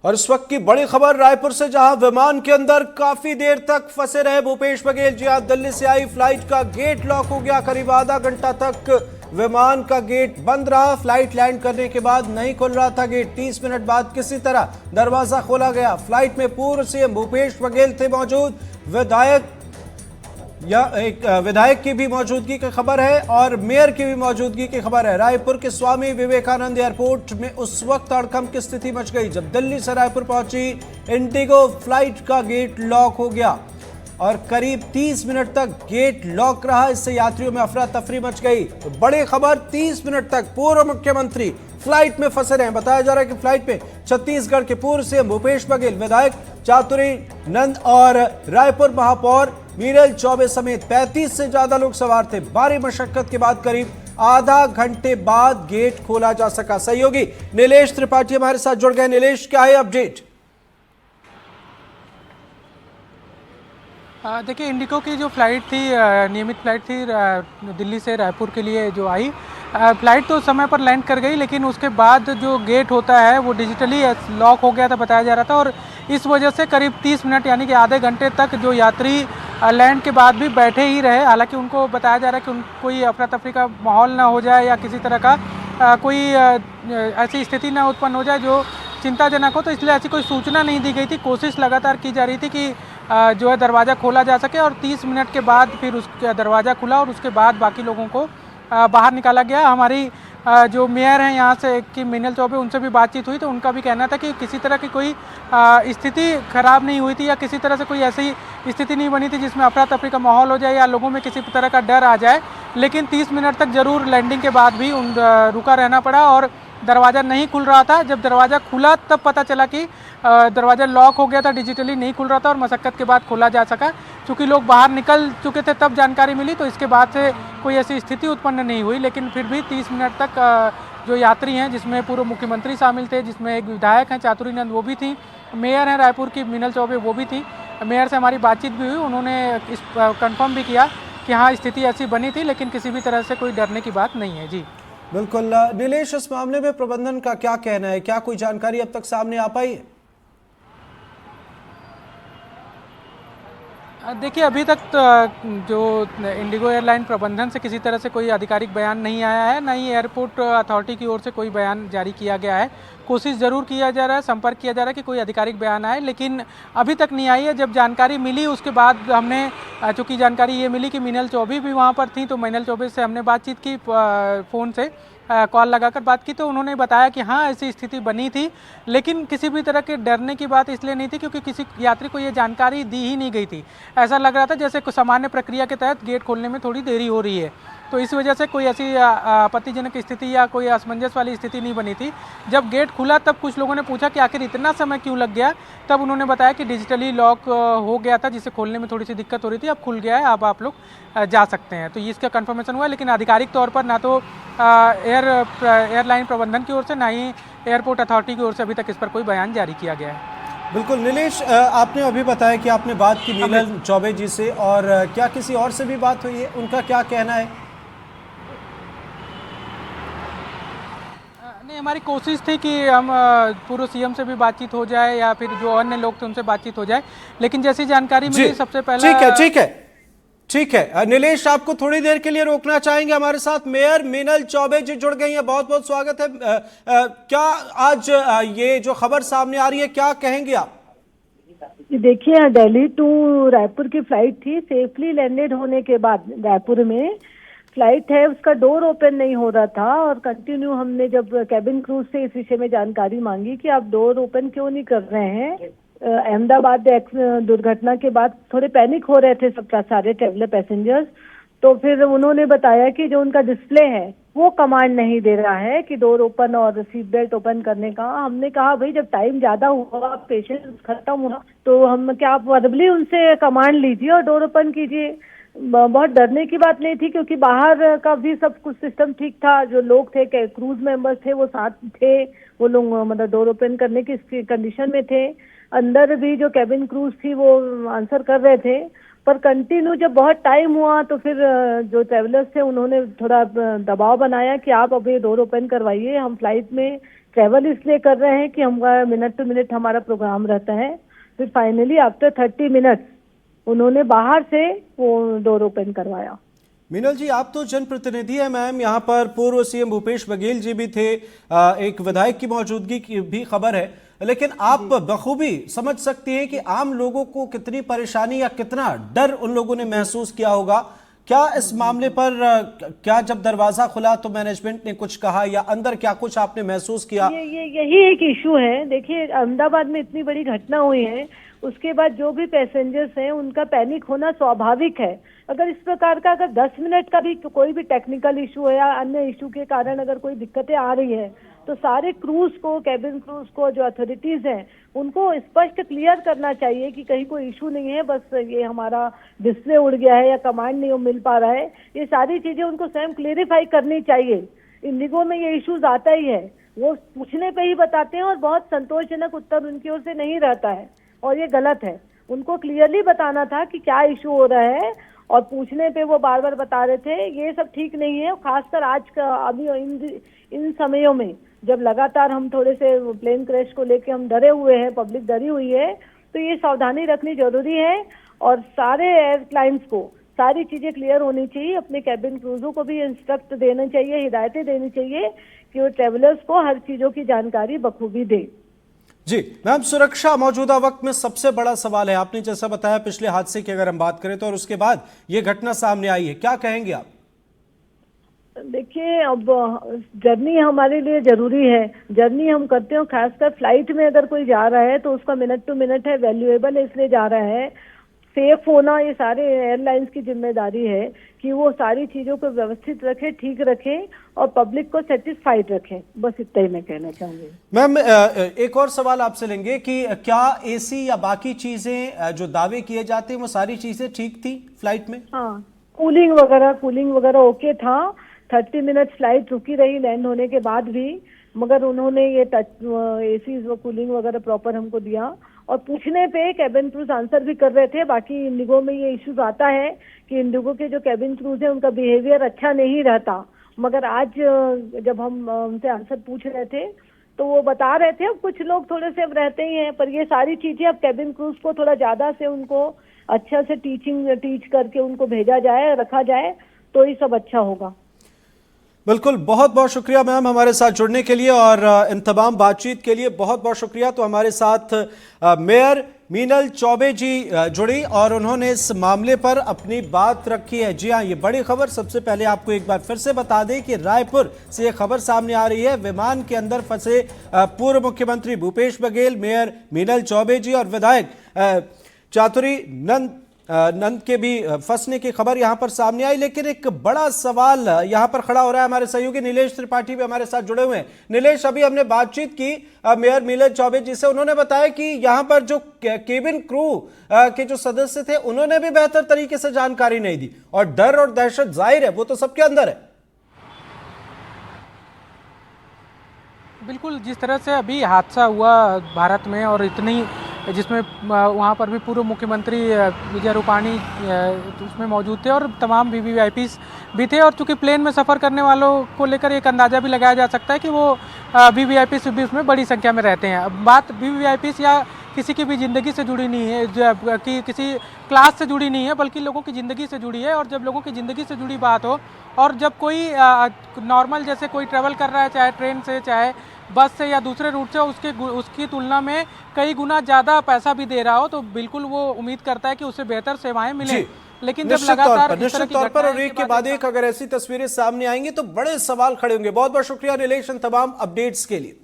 और इस वक्त की बड़ी खबर रायपुर से, जहां विमान के अंदर काफी देर तक फंसे रहे भूपेश बघेल जी। आज दिल्ली से आई फ्लाइट का गेट लॉक हो गया। करीब आधा घंटा तक विमान का गेट बंद रहा। फ्लाइट लैंड करने के बाद नहीं खुल रहा था गेट। 30 मिनट बाद किसी तरह दरवाजा खोला गया। फ्लाइट में पूर्व सीएम भूपेश बघेल थे मौजूद। एक विधायक की भी मौजूदगी की खबर है और मेयर की भी मौजूदगी की खबर है। रायपुर के स्वामी विवेकानंद एयरपोर्ट में उस वक्त हड़कंप की स्थिति मच गई जब दिल्ली से रायपुर पहुंची इंडिगो फ्लाइट का गेट लॉक हो गया और करीब 30 मिनट तक गेट लॉक रहा। इससे यात्रियों में अफरा तफरी मच गई। तो बड़ी खबर, 30 मिनट तक पूर्व मुख्यमंत्री फ्लाइट में फंसे रहे। बताया जा रहा है कि फ्लाइट में छत्तीसगढ़ के पूर्व सीएम भूपेश बघेल, विधायक चातुरी नंद और रायपुर महापौर मीनल चौबे समेत 35 से ज्यादा लोग सवार थे। भारी मशक्कत के बाद करीब आधा घंटे बाद गेट खोला जा सका। सहयोगी नीलेश त्रिपाठी हमारे साथ जुड़ गए। नीलेश, क्या है अपडेट? देखिए, इंडिगो की जो फ्लाइट थी, नियमित फ्लाइट थी दिल्ली से रायपुर के लिए जो आई, फ्लाइट तो समय पर लैंड कर गई, लेकिन उसके बाद जो गेट होता है वो डिजिटली लॉक हो गया था, बताया जा रहा था। और इस वजह से करीब 30 मिनट यानी कि आधे घंटे तक जो यात्री लैंड के बाद भी बैठे ही रहे। हालांकि उनको बताया जा रहा है कि कोई अफरा तफरी का माहौल ना हो जाए या किसी तरह का कोई ऐसी स्थिति ना उत्पन्न हो जाए जो चिंताजनक हो, तो इसलिए ऐसी कोई सूचना नहीं दी गई थी। कोशिश लगातार की जा रही थी कि जो है दरवाज़ा खोला जा सके और 30 मिनट के बाद फिर उस दरवाज़ा खुला और उसके बाद बाकी लोगों को बाहर निकाला गया। हमारी जो मेयर हैं यहाँ से की मीनल चौबे, उनसे भी बातचीत हुई तो उनका भी कहना था कि किसी तरह की कोई स्थिति खराब नहीं हुई थी या किसी तरह से कोई ऐसी स्थिति नहीं बनी थी जिसमें अफरा तफरी का माहौल हो जाए या लोगों में किसी तरह का डर आ जाए। लेकिन 30 मिनट तक जरूर लैंडिंग के बाद भी रुका रहना पड़ा और दरवाज़ा नहीं खुल रहा था। जब दरवाज़ा खुला तब पता चला कि दरवाज़ा लॉक हो गया था, डिजिटली नहीं खुल रहा था और मशक्क़त के बाद खोला जा सका। चूँकि लोग बाहर निकल चुके थे तब जानकारी मिली, तो इसके बाद से कोई ऐसी स्थिति उत्पन्न नहीं हुई। लेकिन फिर भी 30 मिनट तक जो यात्री हैं, जिसमें पूर्व मुख्यमंत्री शामिल थे, जिसमें एक विधायक हैं चातुरी नंद वो भी थी, मेयर हैं रायपुर की मीनल चौबे वो भी थी। मेयर से हमारी बातचीत भी हुई, उन्होंने इस कन्फर्म भी किया कि हाँ स्थिति ऐसी बनी थी, लेकिन किसी भी तरह से कोई डरने की बात नहीं है। जी बिल्कुल नीलेश, इस मामले में प्रबंधन का क्या कहना है? क्या कोई जानकारी अब तक सामने आ पाई है? देखिए, अभी तक तो जो इंडिगो एयरलाइन प्रबंधन से किसी तरह से कोई आधिकारिक बयान नहीं आया है, ना ही एयरपोर्ट अथॉरिटी की ओर से कोई बयान जारी किया गया है। कोशिश ज़रूर किया जा रहा है, संपर्क किया जा रहा है कि कोई आधिकारिक बयान आए, लेकिन अभी तक नहीं आई है। जब जानकारी मिली उसके बाद हमने, चूँकि जानकारी ये मिली कि मीनल चौबे भी वहाँ पर थी, तो मीनल चौबे से हमने बातचीत की, फ़ोन से कॉल लगाकर बात की, तो उन्होंने बताया कि हाँ ऐसी स्थिति बनी थी, लेकिन किसी भी तरह के डरने की बात इसलिए नहीं थी क्योंकि किसी यात्री को ये जानकारी दी ही नहीं गई थी। ऐसा लग रहा था जैसे सामान्य प्रक्रिया के तहत गेट खोलने में थोड़ी देरी हो रही है, तो इस वजह से कोई ऐसी आपत्तिजनक स्थिति या कोई असमंजस वाली स्थिति नहीं बनी थी। जब गेट खुला तब कुछ लोगों ने पूछा कि आखिर इतना समय क्यों लग गया, तब उन्होंने बताया कि डिजिटली लॉक हो गया था, जिसे खोलने में थोड़ी सी दिक्कत हो रही थी, अब खुल गया है, अब आप लोग जा सकते हैं। तो इसका कन्फर्मेशन हुआ, लेकिन आधिकारिक तौर पर ना तो एयरलाइन प्रबंधन की ओर से ना ही एयरपोर्ट अथॉरिटी की ओर से अभी तक इस पर कोई बयान जारी किया गया है। बिल्कुल नीलेश, आपने अभी बताया कि आपने बात की मीनल चौबे जी से, और क्या किसी और से भी बात हुई है? उनका क्या कहना है? नहीं, हमारी कोशिश थी कि हम पूर्व सीएम से भी बातचीत हो जाए या फिर जो अन्य लोग थे उनसे बातचीत हो जाए, लेकिन जैसी जानकारी मिली सबसे पहले। ठीक है नीलेश, आपको थोड़ी देर के लिए रोकना चाहेंगे। हमारे साथ मेयर मीनल चौबे जी जुड़ गई हैं, बहुत बहुत स्वागत है। क्या आज ये जो खबर सामने आ रही है, क्या कहेंगे आप? देखिए, दिल्ली टू रायपुर की फ्लाइट थी। सेफली लैंडेड होने के बाद रायपुर में फ्लाइट है, उसका डोर ओपन नहीं हो रहा था और कंटिन्यू हमने जब कैबिन क्रू से इस विषय में जानकारी मांगी कि आप डोर ओपन क्यों नहीं कर रहे हैं। अहमदाबाद दुर्घटना के बाद थोड़े पैनिक हो रहे थे सबका, सारे ट्रेवलर पैसेंजर्स। तो फिर उन्होंने बताया कि जो उनका डिस्प्ले है वो कमांड नहीं दे रहा है कि डोर ओपन और सीट बेल्ट ओपन करने का। हमने कहा भाई जब टाइम ज्यादा हुआ, पेशेंस खत्म हुआ, तो हम क्या आप वर्बली उनसे कमांड लीजिए और डोर ओपन कीजिए। बहुत डरने की बात नहीं थी क्योंकि बाहर का भी सब कुछ सिस्टम ठीक था। जो लोग थे, क्रूज मेंबर्स थे, वो साथ थे, वो लोग मतलब डोर ओपन करने की कंडीशन में थे। अंदर भी जो कैबिन क्रूज थी वो आंसर कर रहे थे, पर कंटिन्यू जब बहुत टाइम हुआ तो फिर जो ट्रेवलर्स थे उन्होंने थोड़ा दबाव बनाया कि आप अभी डोर ओपन करवाइए, हम फ्लाइट में ट्रेवल इसलिए कर रहे हैं कि हमारा मिनट टू मिनट हमारा प्रोग्राम रहता है। फिर फाइनली आफ्टर 30 मिनट्स उन्होंने बाहर से वो डोर ओपन करवाया। मीनल जी, आप तो जनप्रतिनिधि हैं मैम, यहाँ पर पूर्व सीएम भूपेश बघेल जी भी थे, एक विधायक की मौजूदगी की भी खबर है, लेकिन आप बखूबी समझ सकती हैं कि आम लोगों को कितनी परेशानी या कितना डर उन लोगों ने महसूस किया होगा। क्या इस मामले पर क्या जब दरवाजा खुला तो मैनेजमेंट ने कुछ कहा, या अंदर क्या कुछ आपने महसूस किया? यही एक इशू है। देखिए, अहमदाबाद में इतनी बड़ी घटना हुई है, उसके बाद जो भी पैसेंजर्स हैं उनका पैनिक होना स्वाभाविक है। अगर इस प्रकार का अगर 10 मिनट का भी कोई भी टेक्निकल इशू है या अन्य इशू के कारण अगर कोई दिक्कतें आ रही है तो सारे क्रूज को, कैबिन क्रूज को, जो अथॉरिटीज हैं उनको स्पष्ट क्लियर करना चाहिए कि कहीं कोई इशू नहीं है, बस ये हमारा डिस्प्ले उड़ गया है या कमांड नहीं मिल पा रहा है। ये सारी चीजें उनको स्वयं क्लेरिफाई करनी चाहिए। इंडिगो में ये इश्यूज आता ही है, वो पूछने पे ही बताते हैं और बहुत संतोषजनक उत्तर उनकी ओर से नहीं रहता है और ये गलत है। उनको क्लियरली बताना था कि क्या इशू हो रहा है और पूछने पे वो बार बार बता रहे थे। ये सब ठीक नहीं है। खासकर आज का अभी इन समयों में जब लगातार हम थोड़े से प्लेन क्रैश को लेके हम डरे हुए हैं, पब्लिक डरी हुई है, तो ये सावधानी रखनी जरूरी है और सारे एयरलाइंस को सारी चीजें क्लियर होनी चाहिए। अपने कैबिन क्रूजों को भी इंस्ट्रक्ट देना चाहिए, हिदायतें देनी चाहिए कि वो ट्रेवलर्स को हर चीजों की जानकारी बखूबी दे। जी मैम, सुरक्षा मौजूदा वक्त में सबसे बड़ा सवाल है। आपने जैसा बताया पिछले हादसे की अगर हम बात करें तो, और उसके बाद ये घटना सामने आई है, क्या कहेंगे आप? देखिए, अब जर्नी हमारे लिए जरूरी है। जर्नी हम करते हो, खासकर फ्लाइट में अगर कोई जा रहा है तो उसका मिनट टू मिनट है, वैल्यूएबल है, इसलिए जा रहा है। सेफ होना ये सारे एयरलाइंस की जिम्मेदारी है कि वो सारी चीजों को व्यवस्थित रखें, ठीक रखें और पब्लिक को सेटिस्फाइड रखें। बस इतना ही मैं कहना चाहूंगी। मैम, एक और सवाल आपसे लेंगे कि क्या एसी या बाकी चीजें जो दावे किए जाते हैं वो सारी चीजें ठीक थी फ्लाइट में? हाँ, कूलिंग वगैरह ओके था। 30 मिनट फ्लाइट रुकी रही लैंड होने के बाद भी, मगर उन्होंने ये एसी व कूलिंग वगैरह प्रॉपर हमको दिया और पूछने पे कैबिन क्रूज आंसर भी कर रहे थे। बाकी इंडिगो में ये इश्यूज आता है कि इंडिगो के जो कैबिन क्रूज है उनका बिहेवियर अच्छा नहीं रहता, मगर आज जब हम उनसे आंसर पूछ रहे थे तो वो बता रहे थे। अब कुछ लोग थोड़े से अब रहते ही हैं, पर ये सारी चीजें अब कैबिन क्रूज को थोड़ा ज्यादा से उनको अच्छा से टीच करके उनको भेजा जाए, रखा जाए तो ये सब अच्छा होगा। बिल्कुल, बहुत बहुत शुक्रिया मैम हमारे साथ जुड़ने के लिए और इन तमाम बातचीत के लिए बहुत बहुत शुक्रिया। तो हमारे साथ मेयर मीनल चौबे जी जुड़ी और उन्होंने इस मामले पर अपनी बात रखी है। जी हाँ, ये बड़ी खबर। सबसे पहले आपको एक बार फिर से बता दें कि रायपुर से ये खबर सामने आ रही है। विमान के अंदर फंसे पूर्व मुख्यमंत्री भूपेश बघेल, मेयर मीनल चौबे जी और विधायक चातुरी नंद के भी फंसने की खबर यहां पर सामने आई। लेकिन एक बड़ा सवाल यहां पर खड़ा हो रहा है। हमारे सहयोगी नीलेश त्रिपाठी भी हमारे साथ जुड़े हुए हैं। नीलेश, अभी हमने बातचीत की मेयर मीनल चौबे जी से, उन्होंने बताया कि यहां पर जो केबिन क्रू के जो सदस्य थे उन्होंने भी बेहतर तरीके से जानकारी नहीं दी और डर और दहशत जाहिर है वो तो सबके अंदर है। बिल्कुल, जिस तरह से अभी हादसा हुआ भारत में और इतनी, जिसमें वहाँ पर भी पूर्व मुख्यमंत्री विजय रूपाणी उसमें मौजूद थे और तमाम वीवीआईपीस भी थे, और चूंकि प्लेन में सफ़र करने वालों को लेकर एक अंदाज़ा भी लगाया जा सकता है कि वो वीवीआईपीस भी उसमें बड़ी संख्या में रहते हैं। अब बात वीवीआईपीस या किसी की भी ज़िंदगी से जुड़ी नहीं है, कि किसी क्लास से जुड़ी नहीं है, बल्कि लोगों की ज़िंदगी से जुड़ी है। और जब लोगों की ज़िंदगी से जुड़ी बात हो और जब कोई नॉर्मल जैसे कोई ट्रैवल कर रहा है, चाहे ट्रेन से, चाहे बस से या दूसरे रूट से, उसकी तुलना में कई गुना ज़्यादा पैसा भी दे रहा हो, तो बिल्कुल वो उम्मीद करता है कि उसे बेहतर सेवाएं मिलें। लेकिन जब लगातार निश्चित तौर पर और एक के बाद एक अगर ऐसी तस्वीरें सामने आएंगी तो बड़े सवाल खड़े होंगे। बहुत बहुत शुक्रिया नीलेश इन तमाम अपडेट्स के लिए।